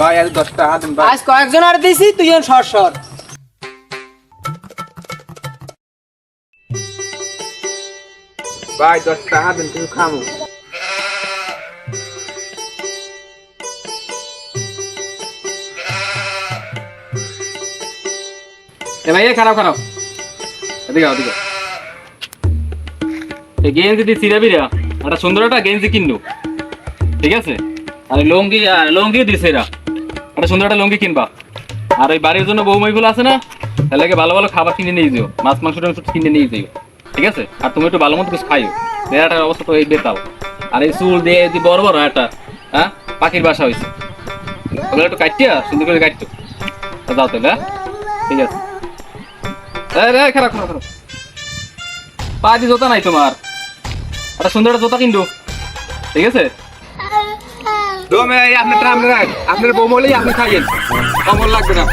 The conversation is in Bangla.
ভাই আর 10 টাকা দেন ভাই। আজ কয়েকজন আর দিছি তুই যেন সর সর। ভাই 10 টাকা দেন কিছু খামু। এ ভাই খারাপ খারাপ এদিকে আও, এদিকে আও। এই গেঞ্জি দিয়ে সিরাবিরা একটা সুন্দর একটা গেঞ্জি কিনলো, ঠিক আছে? আর লুঙ্গি লুঙ্গিও দিছে এরা, একটা সুন্দর একটা লুঙ্গি কিনবা। আর ওই বাড়ির জন্য বৌমাইগুলো আছে না, তাহলে ভালো ভালো খাবার কিনে নিয়ে যাও, মাছ মাংস টাংস কিনে নিয়ে যাও, ঠিক আছে? আর তুমি একটু ভালো মতো কিছু খাইও, বেড়াটার অবস্থা তো এই বেতাল। আর এই চুল দিয়ে যদি বড় বড় একটা পাখির বাসা হয়েছে, ওগুলো একটু কাটটিয়া সুন্দর করে কাটতো। যাও তাহলে, হ্যাঁ ঠিক আছে। খারাপ খারাপ খারাপ পা দিয়ে জোতা নাই তোমার, একটা সুন্দর একটা জোতা কিনবো, ঠিক আছে? দমে আপনার বউ বলেই আপনি খাইয়েন, আমার লাগবে না।